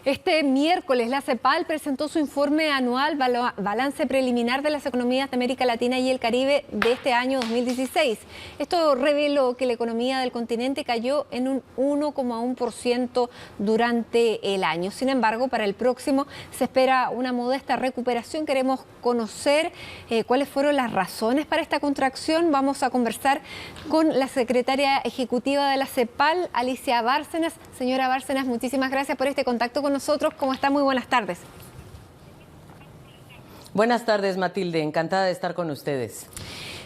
Este miércoles la CEPAL presentó su informe anual balance preliminar de las economías de América Latina y el Caribe de este año 2016. Esto reveló que la economía del continente cayó en un 1,1% durante el año. Sin embargo, para el próximo se espera una modesta recuperación. Queremos conocer cuáles fueron las razones para esta contracción. Vamos a conversar con la secretaria ejecutiva de la CEPAL, Alicia Bárcenas. Señora Bárcenas, muchísimas gracias por este contacto con nosotros. ¿Cómo está? Muy buenas tardes. Buenas tardes, Matilde. Encantada de estar con ustedes.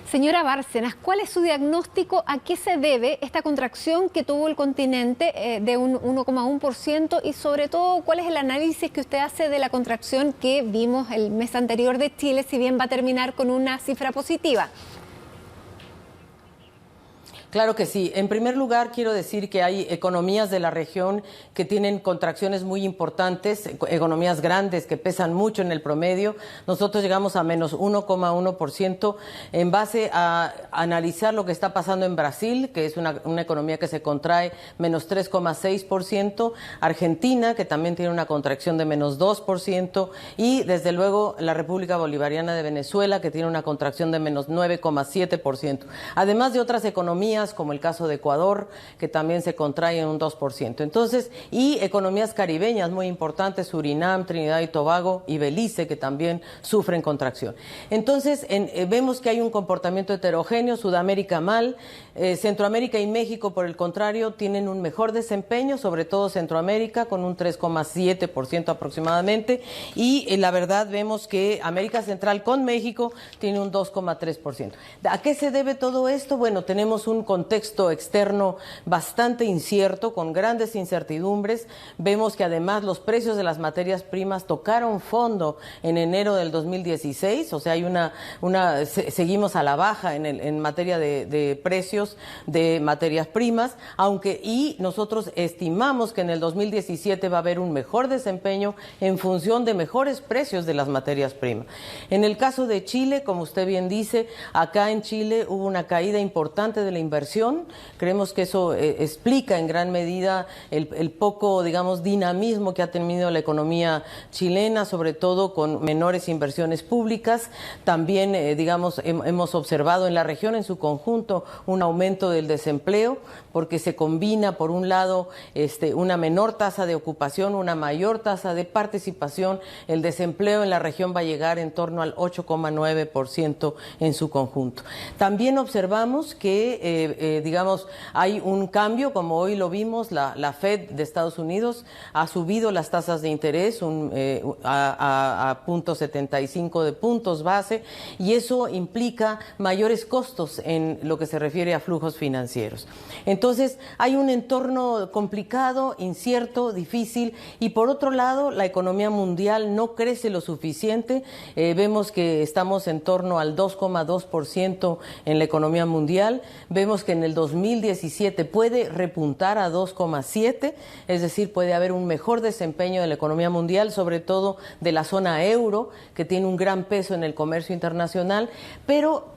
Señora Bárcenas, ¿cuál es su diagnóstico? ¿A qué se debe esta contracción que tuvo el continente de un 1,1%? Y sobre todo, ¿cuál es el análisis que usted hace de la contracción que vimos el mes anterior de Chile, si bien va a terminar con una cifra positiva? Claro que sí. En primer lugar, quiero decir que hay economías de la región que tienen contracciones muy importantes, economías grandes que pesan mucho en el promedio. Nosotros llegamos a menos 1,1% en base a analizar lo que está pasando en Brasil, que es una economía que se contrae menos 3,6%, Argentina, que también tiene una contracción de menos 2%, y desde luego la República Bolivariana de Venezuela, que tiene una contracción de menos 9,7%. Además de otras economías, como el caso de Ecuador, que también se contrae en un 2%. Entonces, y economías caribeñas muy importantes, Surinam, Trinidad y Tobago y Belice, que también sufren contracción. Entonces, vemos que hay un comportamiento heterogéneo, Sudamérica mal, Centroamérica y México, por el contrario, tienen un mejor desempeño, sobre todo Centroamérica, con un 3,7% aproximadamente, y la verdad vemos que América Central con México tiene un 2,3%. ¿A qué se debe todo esto? Bueno, tenemos un contexto externo bastante incierto, con grandes incertidumbres. Vemos que además los precios de las materias primas tocaron fondo en enero del 2016, o sea, hay seguimos a la baja en materia de precios de materias primas, y nosotros estimamos que en el 2017 va a haber un mejor desempeño en función de mejores precios de las materias primas. En el caso de Chile, como usted bien dice, acá en Chile hubo una caída importante de la inversión. Creemos que eso explica en gran medida el poco, digamos, dinamismo que ha tenido la economía chilena, sobre todo con menores inversiones públicas. También, hemos observado en la región en su conjunto un aumento del desempleo, porque se combina, por un lado, una menor tasa de ocupación, una mayor tasa de participación. El desempleo en la región va a llegar en torno al 8,9% en su conjunto. También observamos que hay un cambio, como hoy lo vimos, la Fed de Estados Unidos ha subido las tasas de interés a 0,75 de puntos base, y eso implica mayores costos en lo que se refiere a flujos financieros. Entonces, hay un entorno complicado, incierto, difícil, y por otro lado, la economía mundial no crece lo suficiente. Vemos que estamos en torno al 2,2% en la economía mundial. Vemos que en el 2017 puede repuntar a 2,7, es decir, puede haber un mejor desempeño de la economía mundial, sobre todo de la zona euro, que tiene un gran peso en el comercio internacional, pero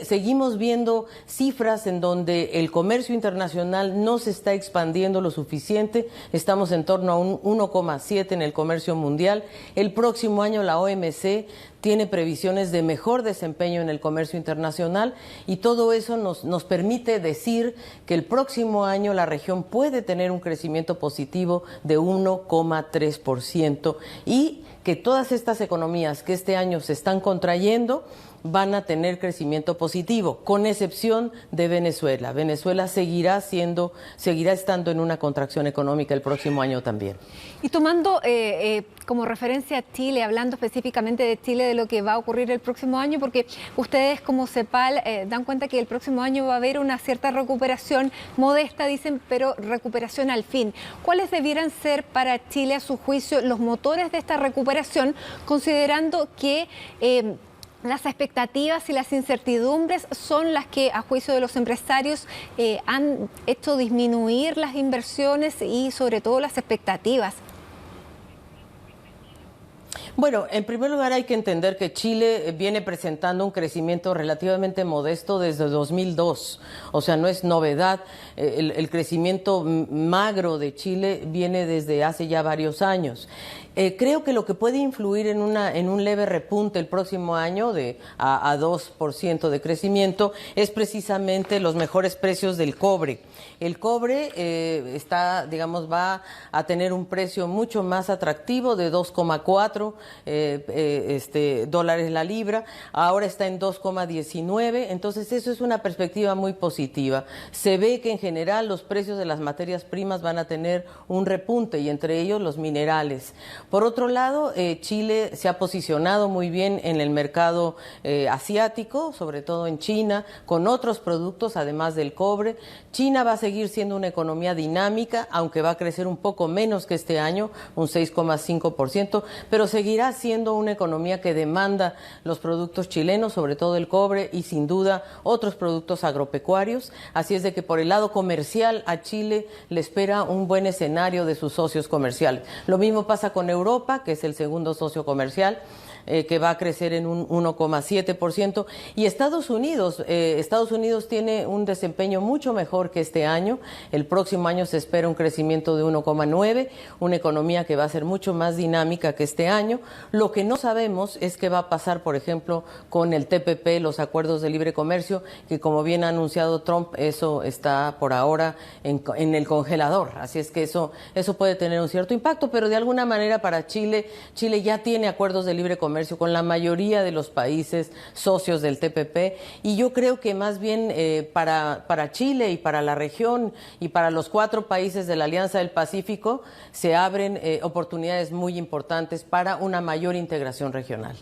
seguimos viendo cifras en donde el comercio internacional no se está expandiendo lo suficiente. Estamos en torno a un 1,7 en el comercio mundial. El próximo año la OMC tiene previsiones de mejor desempeño en el comercio internacional, y todo eso nos permite decir que el próximo año la región puede tener un crecimiento positivo de 1,3%, y que todas estas economías que este año se están contrayendo van a tener crecimiento positivo, con excepción de Venezuela. Venezuela seguirá estando en una contracción económica el próximo año también. Y tomando como referencia a Chile, hablando específicamente de Chile, de lo que va a ocurrir el próximo año, porque ustedes como CEPAL dan cuenta que el próximo año va a haber una cierta recuperación modesta, dicen, pero recuperación al fin. ¿Cuáles debieran ser para Chile, a su juicio, los motores de esta recuperación, considerando que las expectativas y las incertidumbres son las que, a juicio de los empresarios, han hecho disminuir las inversiones y sobre todo las expectativas? Bueno, en primer lugar hay que entender que Chile viene presentando un crecimiento relativamente modesto desde 2002, o sea, no es novedad. El crecimiento magro de Chile viene desde hace ya varios años. Creo que lo que puede influir en un leve repunte el próximo año a 2% de crecimiento es precisamente los mejores precios del cobre. El cobre va a tener un precio mucho más atractivo de 2,4 dólares la libra, ahora está en 2,19, entonces eso es una perspectiva muy positiva. Se ve que en general los precios de las materias primas van a tener un repunte y entre ellos los minerales. Por otro lado, Chile se ha posicionado muy bien en el mercado asiático, sobre todo en China, con otros productos además del cobre. China va a seguir siendo una economía dinámica, aunque va a crecer un poco menos que este año, un 6,5%, pero seguirá siendo una economía que demanda los productos chilenos, sobre todo el cobre y sin duda otros productos agropecuarios. Así es de que por el lado comercial a Chile le espera un buen escenario de sus socios comerciales. Lo mismo pasa con Europa, que es el segundo socio comercial, que va a crecer en un 1,7%, y Estados Unidos tiene un desempeño mucho mejor que este año. El próximo año se espera un crecimiento de 1,9%, una economía que va a ser mucho más dinámica que este año. Lo que no sabemos es qué va a pasar, por ejemplo, con el TPP, los acuerdos de libre comercio, que como bien ha anunciado Trump, eso está por ahora en el congelador. Así es que eso puede tener un cierto impacto, pero de alguna manera para Chile ya tiene acuerdos de libre comercio con la mayoría de los países socios del TPP, y yo creo que más bien para Chile y para la región y para los 4 países de la Alianza del Pacífico se abren oportunidades muy importantes para una mayor integración regional.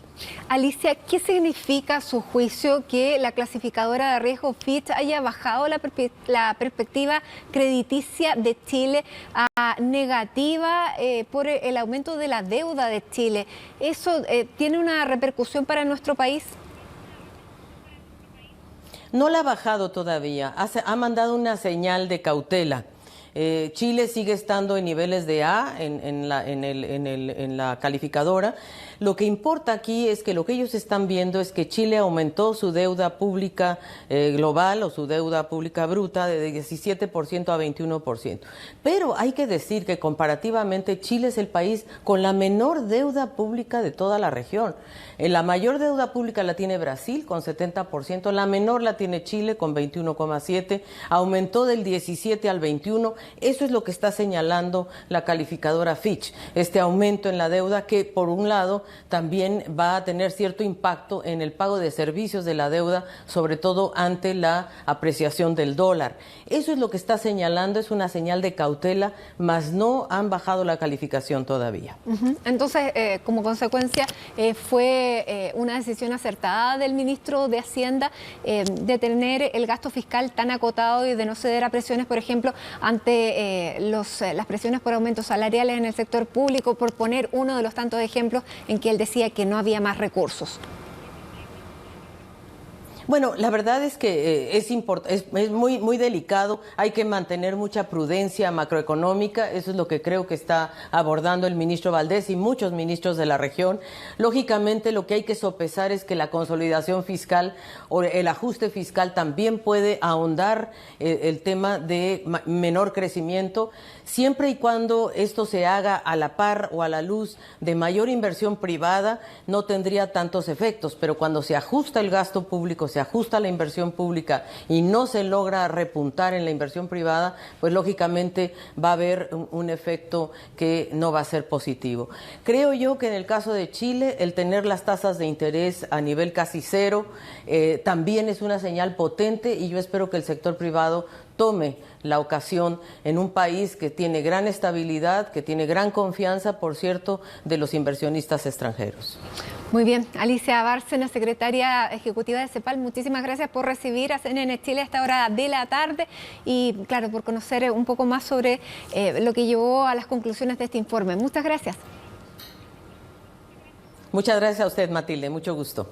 Alicia, ¿qué significa a su juicio que la clasificadora de riesgo Fitch haya bajado la perspectiva crediticia de Chile a negativa por el aumento de la deuda de Chile? ¿Eso tiene una repercusión para nuestro país? No la ha bajado todavía, ha mandado una señal de cautela. Chile sigue estando en niveles de A en la calificadora. Lo que importa aquí es que lo que ellos están viendo es que Chile aumentó su deuda pública global o su deuda pública bruta de 17% a 21%. Pero hay que decir que comparativamente Chile es el país con la menor deuda pública de toda la región. La mayor deuda pública la tiene Brasil con 70%, la menor la tiene Chile con 21,7%, aumentó del 17 al 21%. Eso es lo que está señalando la calificadora Fitch, este aumento en la deuda que por un lado también va a tener cierto impacto en el pago de servicios de la deuda, sobre todo ante la apreciación del dólar. Eso es lo que está señalando, es una señal de cautela, mas no han bajado la calificación todavía. Entonces, como consecuencia, fue una decisión acertada del ministro de Hacienda de tener el gasto fiscal tan acotado y de no ceder a presiones, por ejemplo, ante las presiones por aumentos salariales en el sector público, por poner uno de los tantos ejemplos en que él decía que no había más recursos. Bueno, la verdad es que es muy delicado, hay que mantener mucha prudencia macroeconómica, eso es lo que creo que está abordando el ministro Valdés y muchos ministros de la región. Lógicamente lo que hay que sopesar es que la consolidación fiscal o el ajuste fiscal también puede ahondar el tema de menor crecimiento, siempre y cuando esto se haga a la par o a la luz de mayor inversión privada, no tendría tantos efectos, pero cuando se ajusta el gasto público, se ajusta la inversión pública y no se logra repuntar en la inversión privada, pues lógicamente va a haber un efecto que no va a ser positivo. Creo yo que en el caso de Chile, el tener las tasas de interés a nivel casi cero también es una señal potente, y yo espero que el sector privado tome la ocasión en un país que tiene gran estabilidad, que tiene gran confianza, por cierto, de los inversionistas extranjeros. Muy bien, Alicia Bárcena, secretaria ejecutiva de CEPAL, muchísimas gracias por recibir a CNN Chile a esta hora de la tarde y, claro, por conocer un poco más sobre lo que llevó a las conclusiones de este informe. Muchas gracias. Muchas gracias a usted, Matilde, mucho gusto.